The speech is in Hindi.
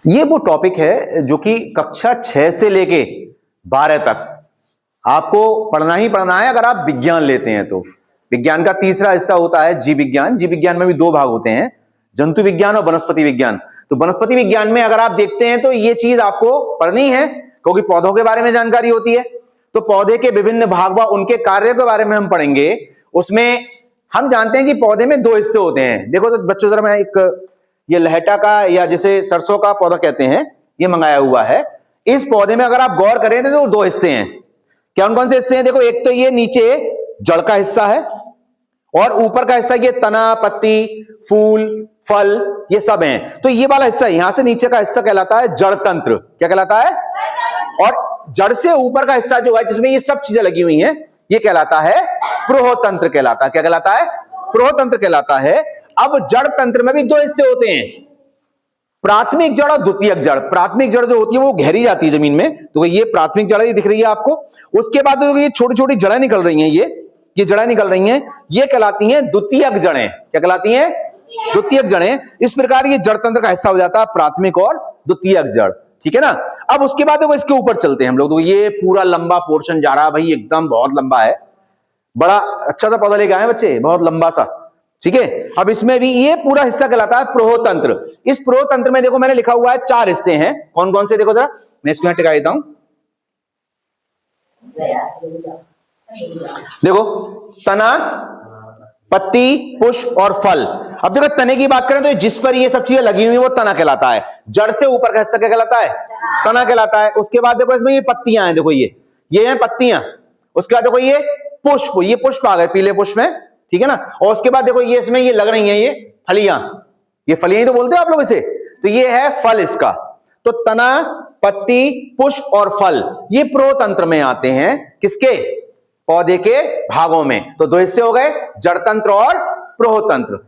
ये वो टॉपिक है जो कि कक्षा 6 से लेके 12 तक आपको पढ़ना ही पढ़ना है अगर आप विज्ञान लेते हैं तो। विज्ञान का तीसरा हिस्सा होता है जीव विज्ञान। जीव विज्ञान में भी दो भाग होते हैं, जंतु विज्ञान और वनस्पति विज्ञान। तो वनस्पति विज्ञान में अगर आप देखते हैं तो ये चीज आपको पढ़नी है क्योंकि पौधों के बारे में जानकारी होती है। तो पौधे के विभिन्न भाग व उनके कार्यों के बारे में हम पढ़ेंगे। उसमें हम जानते हैं कि पौधे में दो हिस्से होते हैं। देखो तो बच्चों जरा मैं एक ये लहटा का या जिसे सरसों का पौधा कहते हैं ये मंगाया हुआ है। इस पौधे में अगर आप गौर करें तो दो हिस्से हैं। कौन कौन से हिस्से हैं? देखो एक तो ये नीचे जड़ का हिस्सा है और ऊपर का हिस्सा ये तना, पत्ती, फूल, फल ये सब हैं। तो ये वाला हिस्सा यहां से नीचे का हिस्सा कहलाता है जड़ तंत्र। क्या कहलाता है? और जड़ से ऊपर का हिस्सा जो है जिसमें ये सब चीजें लगी हुई हैं ये कहलाता है प्रोहतंत्र कहलाता है। क्या कहलाता है? प्रोहतंत्र कहलाता है। अब जड़ तंत्र में भी दो हिस्से होते हैं, प्राथमिक जड़ और द्वितीयक जड़। प्राथमिक जड़ जो होती है वो गहरी जाती है जमीन में, तो ये प्राथमिक जड़ ये दिख रही है आपको। उसके बाद तो ये छोटी छोटी जड़ें निकल रही हैं, ये जड़ें निकल रही हैं, ये कहलाती हैं द्वितीयक जड़ें। क्या कहलाती हैं? द्वितीयक जड़ें। इस प्रकार ये जड़ तंत्र का हिस्सा हो जाता है प्राथमिक और द्वितीयक जड़। ठीक है ना। अब उसके बाद देखो इसके ऊपर चलते हैं हम लोग। तो ये पूरा लंबा पोर्शन जा रहा है भाई, एकदम बहुत लंबा है। बड़ा अच्छा सा पौधा लेके आए बच्चे, बहुत लंबा सा। ठीक है। अब इसमें भी ये पूरा हिस्सा कहलाता है प्रोहतंत्र। इस प्रोहतंत्र में देखो मैंने लिखा हुआ है 4 हिस्से हैं। कौन कौन से? देखो जरा मैं इसको यहां टिका देता हूं। देखो तना, पत्ती, पुष्प और फल। अब देखो तने की बात करें तो जिस पर ये सब चीजें लगी हुई वो तना कहलाता है। जड़ से ऊपर का हिस्सा क्या कहलाता है? तना कहलाता है। उसके बाद देखो इसमें ये पत्तियां हैं, देखो ये हैं पत्तियां। उसके बाद देखो ये पुष्प, ये पुष्प आ गए पीले पुष्प में। ठीक है ना। और उसके बाद देखो ये इसमें ये लग रही हैं ये फलियां, ये फलियां ही तो बोलते हो आप लोग इसे। तो ये है फल इसका। तो तना, पत्ती, पुष्प और फल ये प्रोतंत्र में आते हैं। किसके? पौधे के भागों में। तो दो हिस्से हो गए, जड़ तंत्र और प्रोहतंत्र।